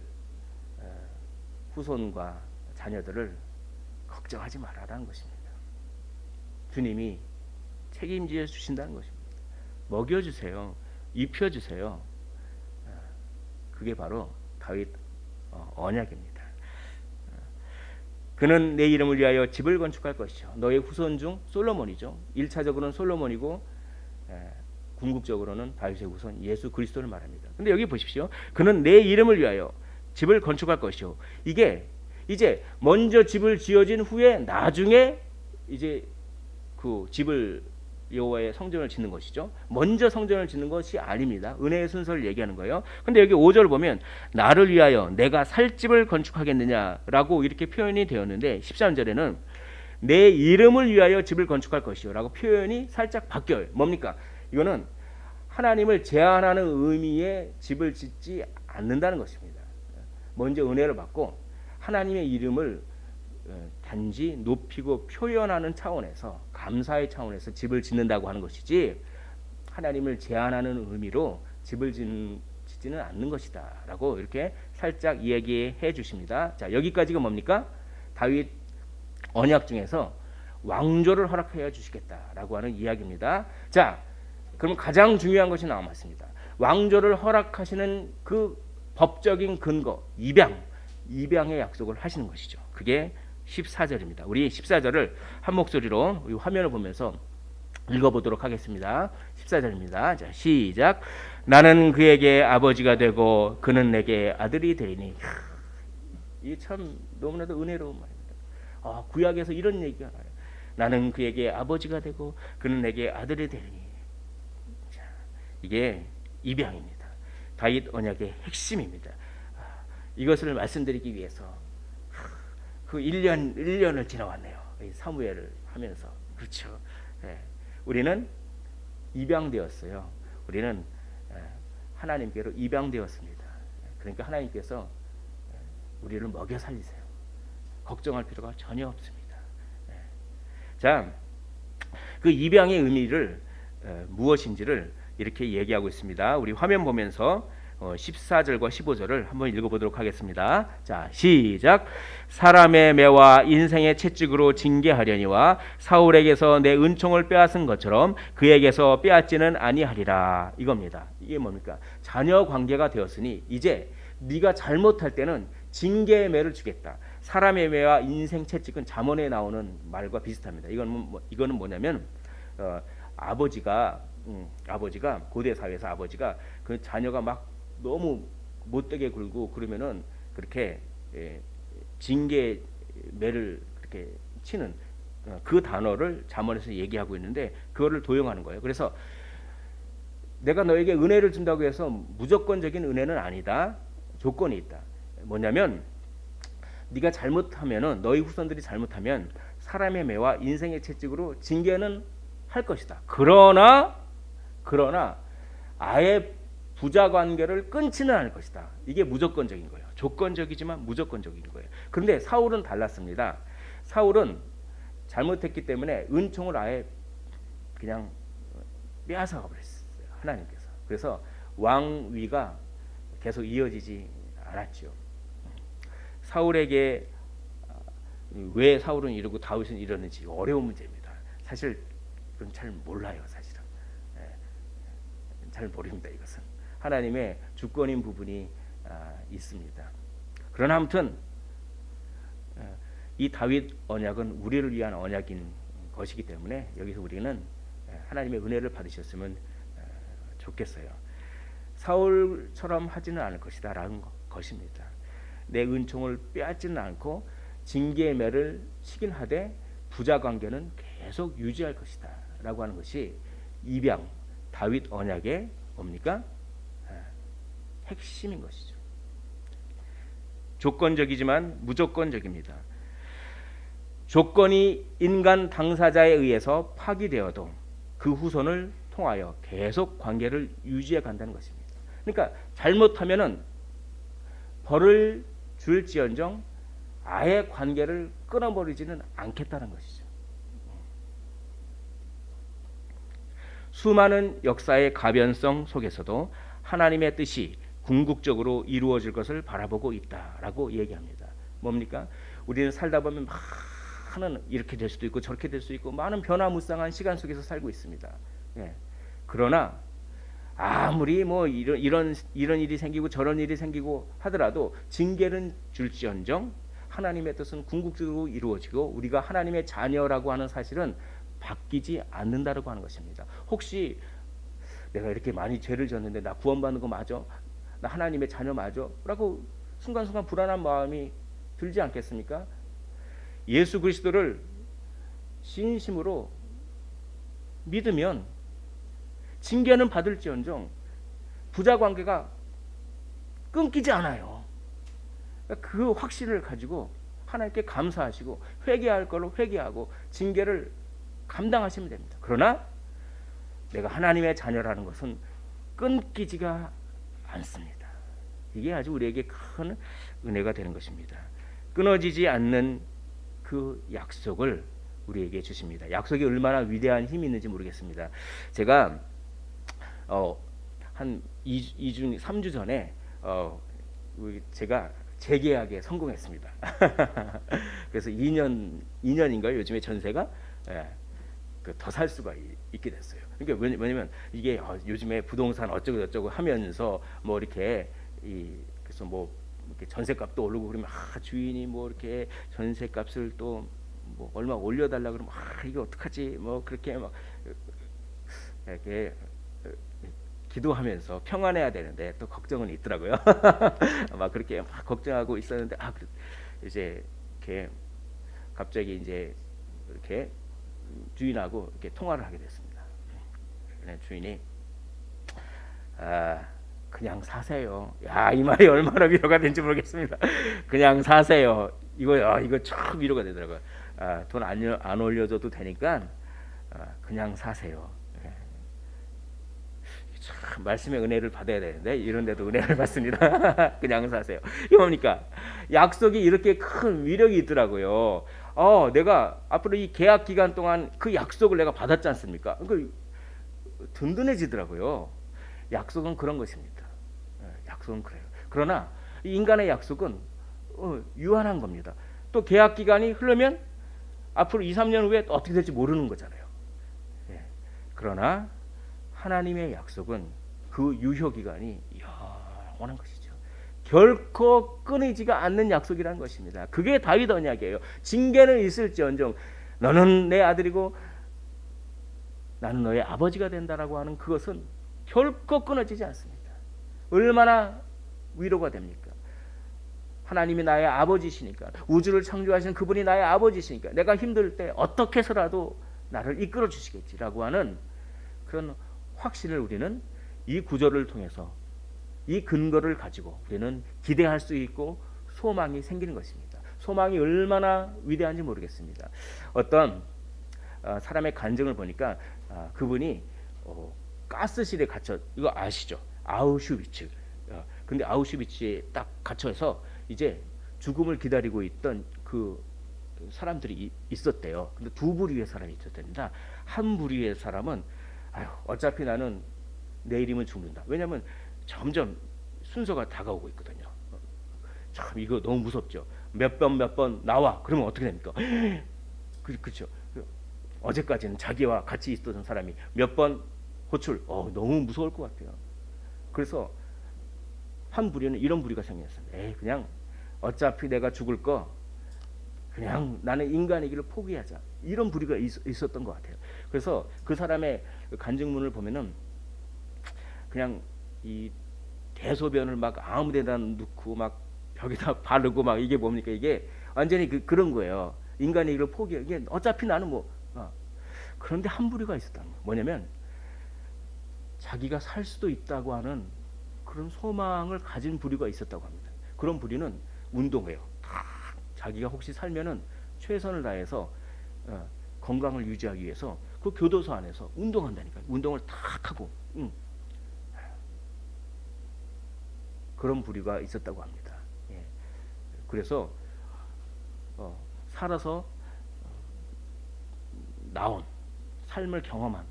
후손과 자녀들을 걱정하지 말아라는 것입니다. 주님이 책임져 주신다는 것입니다. 먹여주세요. 입혀주세요. 그게 바로 다윗 언약입니다. 그는 내 이름을 위하여 집을 건축할 것이요. 너의 후손 중 솔로몬이죠. 1차적으로는 솔로몬이고 궁극적으로는 다윗의 후손 예수 그리스도를 말합니다. 근데 여기 보십시오. 그는 내 이름을 위하여 집을 건축할 것이요. 이게 이제 먼저 집을 지어진 후에 나중에 이제 그 집을, 여호와의 성전을 짓는 것이죠. 먼저 성전을 짓는 것이 아닙니다. 은혜의 순서를 얘기하는 거예요. 근데 여기 5절 보면 나를 위하여 내가 살 집을 건축하겠느냐라고 이렇게 표현이 되었는데 13절에는 내 이름을 위하여 집을 건축할 것이요 라고 표현이 살짝 바뀌어요. 뭡니까? 이거는 하나님을 제한하는 의미의 집을 짓지 않는다는 것입니다. 먼저 은혜를 받고 하나님의 이름을 단지 높이고 표현하는 차원에서, 감사의 차원에서 집을 짓는다고 하는 것이지 하나님을 제한하는 의미로 집을 짓지는 않는 것이다 라고 이렇게 살짝 이야기해 주십니다. 자, 여기까지가 뭡니까? 다윗 언약 중에서 왕조를 허락하여 주시겠다라고 하는 이야기입니다. 자, 그럼 가장 중요한 것이 남았습니다. 왕조를 허락하시는 그 법적인 근거, 입양의 약속을 하시는 것이죠. 그게 14절입니다. 우리 14절을 한 목소리로 우리 화면을 보면서 읽어보도록 하겠습니다. 14절입니다. 자, 시작. 나는 그에게 아버지가 되고 그는 내게 아들이 되리니. 이게 참 너무나도 은혜로운 말입니다. 구약에서 이런 얘기가 나요. 나는 그에게 아버지가 되고 그는 내게 아들이 되리니. 자, 이게 입양입니다. 다윗 언약의 핵심입니다. 이것을 말씀드리기 위해서 그 1년을 지나왔네요. 사무엘을 하면서. 그렇죠. 예. 우리는 입양되었어요. 우리는 하나님께로 입양되었습니다. 그러니까 하나님께서 우리를 먹여 살리세요. 걱정할 필요가 전혀 없습니다. 자, 그 입양의 의미를 무엇인지를 이렇게 얘기하고 있습니다. 우리 화면 보면서 14절과 15절을 한번 읽어보도록 하겠습니다. 자, 시작. 사람의 매와 인생의 채찍으로 징계하려니와 사울에게서 내 은총을 빼앗은 것처럼 그에게서 빼앗지는 아니하리라. 이겁니다. 이게 뭡니까? 자녀 관계가 되었으니 이제 네가 잘못할 때는 징계의 매를 주겠다. 사람의 매와 인생 채찍은 잠언에 나오는 말과 비슷합니다. 이거는 뭐냐면 아버지가 고대 사회에서 아버지가 그 자녀가 막 너무 못되게 굴고 그러면은 그렇게 징계 매를 그렇게 치는 그 단어를 잠언에서 얘기하고 있는데 그거를 도용하는 거예요. 그래서 내가 너에게 은혜를 준다고 해서 무조건적인 은혜는 아니다. 조건이 있다. 뭐냐면 네가 잘못하면은 너희 후손들이 잘못하면 사람의 매와 인생의 채찍으로 징계는 할 것이다. 그러나 아예 부자 관계를 끊지는 않을 것이다. 이게 무조건적인 거예요. 조건적이지만 무조건적인 거예요. 그런데 사울은 달랐습니다. 사울은 잘못했기 때문에 은총을 아예 그냥 빼앗아 버렸어요. 하나님께서. 그래서 왕위가 계속 이어지지 않았죠. 사울에게 왜 사울은 이러고 다윗은 이러는지 어려운 문제입니다. 사실 그건 잘 몰라요. 사실은 잘 모릅니다. 이것은 하나님의 주권인 부분이 있습니다. 그러나 아무튼 이 다윗 언약은 우리를 위한 언약인 것이기 때문에 여기서 우리는 하나님의 은혜를 받으셨으면 좋겠어요. 사울처럼 하지는 않을 것이다 라는 것입니다. 내 은총을 빼앗지는 않고 징계의 매를 치긴 하되 부자 관계는 계속 유지할 것이다 라고 하는 것이 입양 다윗 언약의 뭡니까? 핵심인 것이죠. 조건적이지만 무조건적입니다. 조건이 인간 당사자에 의해서 파기되어도 그 후손을 통하여 계속 관계를 유지해 간다는 것입니다. 그러니까 잘못하면은 벌을 줄지언정 아예 관계를 끊어버리지는 않겠다는 것이죠. 수많은 역사의 가변성 속에서도 하나님의 뜻이 궁극적으로 이루어질 것을 바라보고 있다라고 얘기합니다. 뭡니까? 우리는 살다 보면 많은 이렇게 될 수도 있고 저렇게 될 수 있고 많은 변화무쌍한 시간 속에서 살고 있습니다. 그러나 아무리 뭐 이런 일이 생기고 저런 일이 생기고 하더라도 징계는 줄지언정 하나님의 뜻은 궁극적으로 이루어지고 우리가 하나님의 자녀라고 하는 사실은 바뀌지 않는다라고 하는 것입니다. 혹시 내가 이렇게 많이 죄를 졌는데 나 구원받는 거 맞아? 나 하나님의 자녀 맞아? 라고 순간순간 불안한 마음이 들지 않겠습니까? 예수 그리스도를 진심으로 믿으면 징계는 받을지언정 부자 관계가 끊기지 않아요. 그 확신을 가지고 하나님께 감사하시고 회개할 걸로 회개하고 징계를 감당하시면 됩니다. 그러나 내가 하나님의 자녀라는 것은 끊기지가 않습니다. 이게 아주 우리에게 큰 은혜가 되는 것입니다. 끊어지지 않는 그 약속을 우리에게 주십니다. 약속이 얼마나 위대한 힘이 있는지 모르겠습니다. 제가 한 2주, 3주 전에 제가 재계약에 성공했습니다. 그래서 2년인가요? 요즘에 전세가 더 살 수가 있게 됐어요. 그러니까 왜냐면 이게 요즘에 부동산 어쩌고 저쩌고 하면서 뭐 이렇게 그래서 뭐 이렇게 전세값도 오르고 그러면 주인이 뭐 이렇게 전세값을 또 뭐 얼마 올려달라 그러면 이게 어떡하지 뭐 그렇게 막 이렇게 기도하면서 평안해야 되는데 또 걱정은 있더라고요. 막 그렇게 막 걱정하고 있었는데 이제 이렇게 갑자기 이제 이렇게 주인하고 이렇게 통화를 하게 됐습니다. 주인이 그냥 사세요. 야, 이 말이 얼마나 위로가 된지 모르겠습니다. 그냥 사세요. 이거 참 위로가 되더라고요. 돈 안 올려줘도 되니까 그냥 사세요. 참 말씀의 은혜를 받아야 되는데 이런데도 은혜를 받습니다. 그냥 사세요. 이게 뭡니까? 약속이 이렇게 큰 위력이 있더라고요. 내가 앞으로 이 계약 기간 동안 그 약속을 내가 받았지 않습니까? 그 든든해지더라고요. 약속은 그런 것입니다. 약속은 그래요. 그러나 이 인간의 약속은 유한한 겁니다. 또 계약 기간이 흐르면 앞으로 2, 3년 후에 또 어떻게 될지 모르는 거잖아요. 그러나 하나님의 약속은 그 유효 기간이 영원한 것이죠. 결코 끊이지가 않는 약속이라는 것입니다. 그게 다윗 언약이에요. 징계는 있을지언정 너는 내 아들이고 나는 너의 아버지가 된다라고 하는 그것은 결코 끊어지지 않습니다. 얼마나 위로가 됩니까? 하나님이 나의 아버지시니까, 우주를 창조하신 그분이 나의 아버지시니까 내가 힘들 때 어떻게 해서라도 나를 이끌어 주시겠지라고 하는 그런 확신을 우리는 이 구절을 통해서, 이 근거를 가지고 우리는 기대할 수 있고 소망이 생기는 것입니다. 소망이 얼마나 위대한지 모르겠습니다. 어떤 사람의 간증을 보니까 그분이 가스실에 갇혀, 이거 아시죠? 아우슈비츠. 근데 아우슈비츠에 딱 갇혀서 이제 죽음을 기다리고 있던 그 사람들이 있었대요. 근데 두 부류의 사람이 있었답니다. 한 부류의 사람은 어차피 나는 내일이면 죽는다. 왜냐하면 점점 순서가 다가오고 있거든요. 참 이거 너무 무섭죠. 몇 번 나와. 그러면 어떻게 됩니까? 그렇죠. 어제까지는 자기와 같이 있었던 사람이 몇 번 호출. 너무 무서울 것 같아요. 그래서 한 부류는 이런 부류가 생겼습니다. 그냥 어차피 내가 죽을 거 그냥 나는 인간의 길을 포기하자. 이런 부류가 있었던 것 같아요. 그래서 그 사람의 간증문을 보면은 그냥 이 대소변을 막 아무데나 넣고 막 벽에다 바르고 막 이게 뭡니까? 이게 완전히 그런 거예요. 인간의 길을 포기해. 이게 어차피 나는 그런데 한 부류가 있었다는 거예요. 뭐냐면 자기가 살 수도 있다고 하는 그런 소망을 가진 부류가 있었다고 합니다. 그런 부류는 운동해요. 자기가 혹시 살면은 최선을 다해서 건강을 유지하기 위해서 그 교도소 안에서 운동한다니까요. 운동을 탁 하고 그런 부류가 있었다고 합니다. 그래서 살아서 나온 삶을 경험한,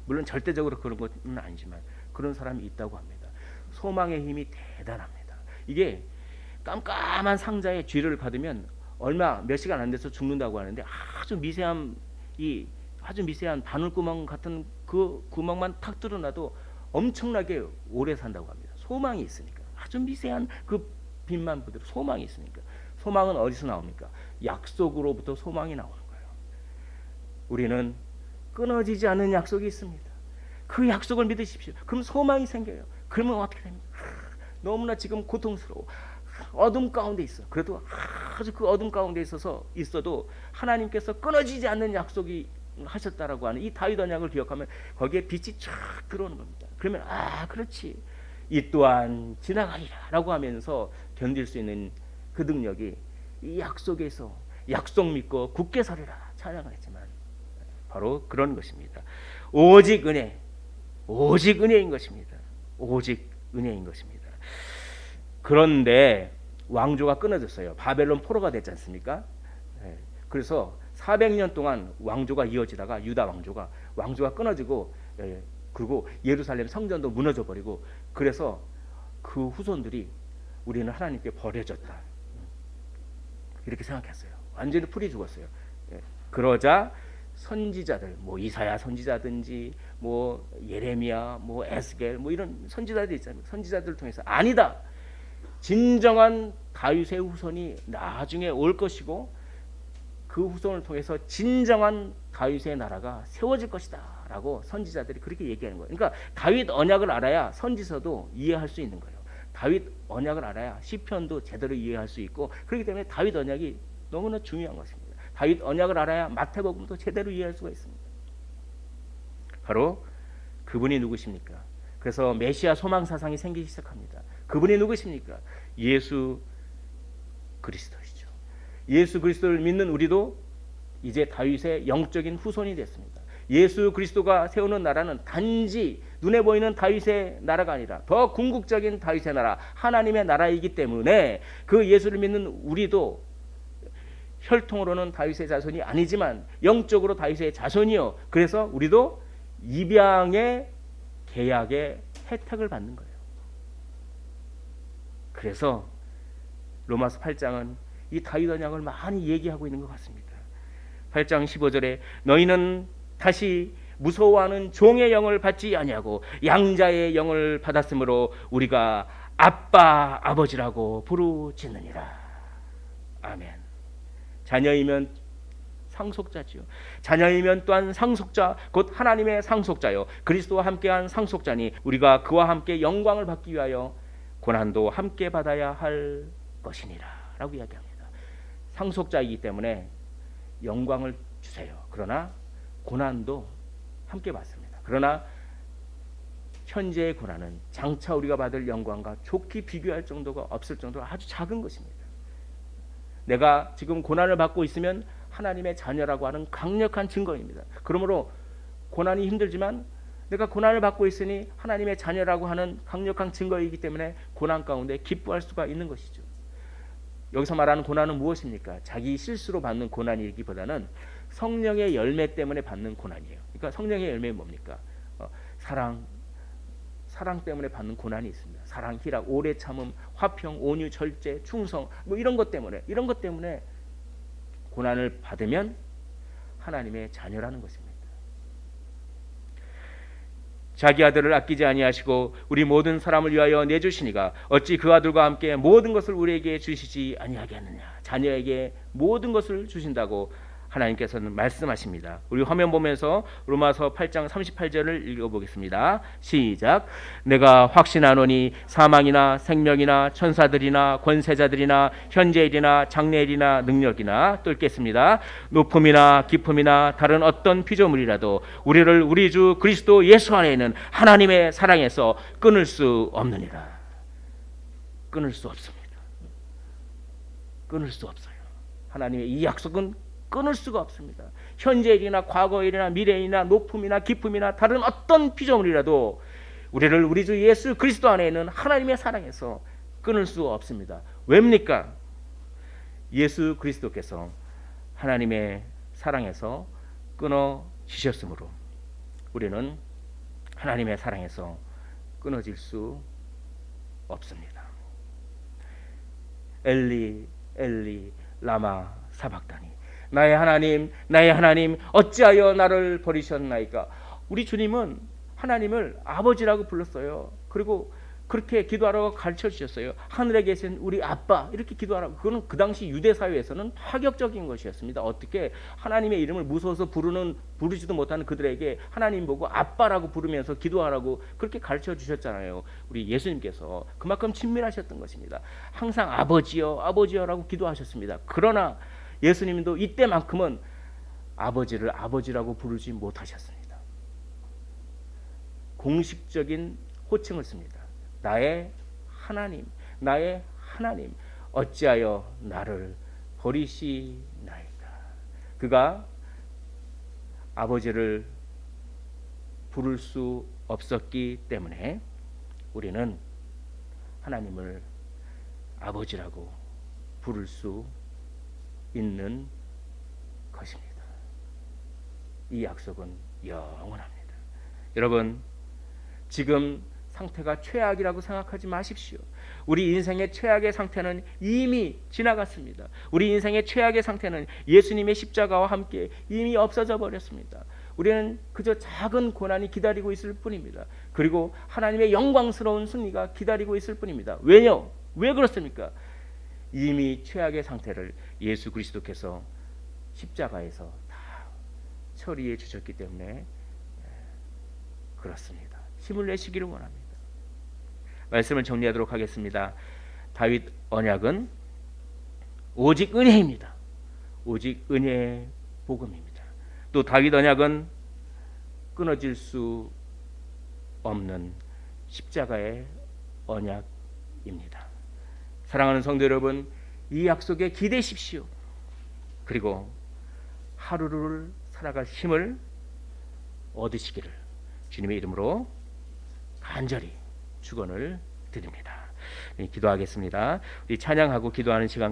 물론 절대적으로 그런 것은 아니지만 그런 사람이 있다고 합니다. 소망의 힘이 대단합니다. 이게 깜깜한 상자에 쥐를 받으면 몇 시간 안 돼서 죽는다고 하는데 아주 미세한 바늘구멍 같은 그 구멍만 탁 뚫어놔도 엄청나게 오래 산다고 합니다. 소망이 있으니까. 아주 미세한 그 빛만 보더라도 소망이 있으니까. 소망은 어디서 나옵니까? 약속으로부터 소망이 나오는 거예요. 우리는 끊어지지 않는 약속이 있습니다. 그 약속을 믿으십시오. 그럼 소망이 생겨요. 그러면 어떻게 됩니까? 너무나 지금 고통스러워. 어둠 가운데 있어. 그래도 아주 그 어둠 가운데 있어도 하나님께서 끊어지지 않는 약속이 하셨다라고 하는 이 다윗 언약을 기억하면 거기에 빛이 쫙 들어오는 겁니다. 그러면 그렇지. 이 또한 지나가리라라고 하면서 견딜 수 있는 그 능력이 이 약속에서 약속 믿고 굳게 서리라 찬양을 했지만 바로 그런 것입니다. 오직 은혜인 것입니다. 오직 은혜인 것입니다. 그런데 왕조가 끊어졌어요. 바벨론 포로가 됐지 않습니까? 그래서 400년 동안 왕조가 이어지다가 유다 왕조가 끊어지고 그리고 예루살렘 성전도 무너져 버리고 그래서 그 후손들이 우리는 하나님께 버려졌다. 이렇게 생각했어요. 완전히 풀이 죽었어요. 그러자 선지자들, 이사야 선지자든지 예레미야, 에스겔 이런 선지자들 있잖아요. 선지자들을 통해서 아니다. 진정한 다윗의 후손이 나중에 올 것이고 그 후손을 통해서 진정한 다윗의 나라가 세워질 것이다 것이다라고 선지자들이 그렇게 얘기하는 거예요. 그러니까 다윗 언약을 알아야 선지서도 이해할 수 있는 거예요. 다윗 언약을 알아야 시편도 제대로 이해할 수 있고, 그렇기 때문에 다윗 언약이 너무나 중요한 것입니다. 다윗 언약을 알아야 마태복음도 제대로 이해할 수가 있습니다. 바로 그분이 누구십니까? 그래서 메시아 소망 사상이 생기기 시작합니다. 그분이 누구십니까? 예수 그리스도시죠. 예수 그리스도를 믿는 우리도 이제 다윗의 영적인 후손이 됐습니다. 예수 그리스도가 세우는 나라는 단지 눈에 보이는 다윗의 나라가 아니라 더 궁극적인 다윗의 나라, 하나님의 나라이기 때문에 그 예수를 믿는 우리도 혈통으로는 다윗의 자손이 아니지만 영적으로 다윗의 자손이요. 그래서 우리도 입양의 계약의 혜택을 받는 거예요. 그래서 로마서 8장은 이 다윗 언약을 많이 얘기하고 있는 것 같습니다. 8장 15절에 너희는 다시 무서워하는 종의 영을 받지 아니하고 양자의 영을 받았으므로 우리가 아빠 아버지라고 부르짖느니라. 아멘. 자녀이면 상속자지요. 자녀이면 또한 상속자 곧 하나님의 상속자요 그리스도와 함께한 상속자니 우리가 그와 함께 영광을 받기 위하여 고난도 함께 받아야 할 것이니라 라고 이야기합니다. 상속자이기 때문에 영광을 주세요. 그러나 고난도 함께 받습니다. 그러나 현재의 고난은 장차 우리가 받을 영광과 좋게 비교할 정도가 없을 정도로 아주 작은 것입니다. 내가 지금 고난을 받고 있으면 하나님의 자녀라고 하는 강력한 증거입니다. 그러므로 고난이 힘들지만 내가 고난을 받고 있으니 하나님의 자녀라고 하는 강력한 증거이기 때문에 고난 가운데 기뻐할 수가 있는 것이죠. 여기서 말하는 고난은 무엇입니까? 자기 실수로 받는 고난이기보다는 성령의 열매 때문에 받는 고난이에요. 그러니까 성령의 열매는 뭡니까? 사랑 때문에 받는 고난이 있습니다. 사랑, 희락, 오래 참음, 화평, 온유, 절제, 충성 뭐 이런 것 때문에 고난을 받으면 하나님의 자녀라는 것입니다. 자기 아들을 아끼지 아니하시고 우리 모든 사람을 위하여 내주시니가 어찌 그 아들과 함께 모든 것을 우리에게 주시지 아니하겠느냐. 자녀에게 모든 것을 주신다고 하나님께서는 말씀하십니다. 우리 화면 보면서 로마서 8장 38절을 읽어보겠습니다. 시작. 내가 확신하노니 사망이나 생명이나 천사들이나 권세자들이나 현재일이나 장래일이나 능력이나 또 읽겠습니다. 높음이나 깊음이나 다른 어떤 피조물이라도 우리를 우리 주 그리스도 예수 안에 있는 하나님의 사랑에서 끊을 수 없느니라. 끊을 수 없습니다. 끊을 수 없어요. 하나님의 이 약속은 끊을 수가 없습니다. 현재일이나 과거일이나 미래일이나 높음이나 깊음이나 다른 어떤 피조물이라도 우리를 우리 주 예수 그리스도 안에 있는 하나님의 사랑에서 끊을 수 없습니다. 왜입니까? 예수 그리스도께서 하나님의 사랑에서 끊어지셨으므로 우리는 하나님의 사랑에서 끊어질 수 없습니다. 엘리 엘리 라마 사박다니 나의 하나님 어찌하여 나를 버리셨나이까. 우리 주님은 하나님을 아버지라고 불렀어요. 그리고 그렇게 기도하라고 가르쳐 주셨어요. 하늘에 계신 우리 아빠 이렇게 기도하라고. 그거는 그 당시 유대 사회에서는 파격적인 것이었습니다. 어떻게 하나님의 이름을 무서워서 부르지도 못하는 그들에게 하나님 보고 아빠라고 부르면서 기도하라고 그렇게 가르쳐 주셨잖아요. 우리 예수님께서 그만큼 친밀하셨던 것입니다. 항상 아버지여라고 기도하셨습니다. 그러나 예수님도 이때만큼은 아버지를 아버지라고 부르지 못하셨습니다. 공식적인 호칭을 씁니다. 나의 하나님 어찌하여 나를 버리시나이까. 그가 아버지를 부를 수 없었기 때문에 우리는 하나님을 아버지라고 부를 수 있는 것입니다. 이 약속은 영원합니다. 여러분, 지금 상태가 최악이라고 생각하지 마십시오. 우리 인생의 최악의 상태는 이미 지나갔습니다. 우리 인생의 최악의 상태는 예수님의 십자가와 함께 이미 없어져 버렸습니다. 우리는 그저 작은 고난이 기다리고 있을 뿐입니다. 그리고 하나님의 영광스러운 승리가 기다리고 있을 뿐입니다. 왜요? 왜 그렇습니까? 이미 최악의 상태를 예수 그리스도께서 십자가에서 다 처리해 주셨기 때문에 그렇습니다. 힘을 내시기를 원합니다. 말씀을 정리하도록 하겠습니다. 다윗 언약은 오직 은혜입니다. 오직 은혜의 복음입니다. 또 다윗 언약은 끊어질 수 없는 십자가의 언약입니다. 사랑하는 성도 여러분, 이 약속에 기대십시오. 그리고 하루를 살아갈 힘을 얻으시기를 주님의 이름으로 간절히 축원을 드립니다. 기도하겠습니다. 우리 찬양하고 기도하는 시간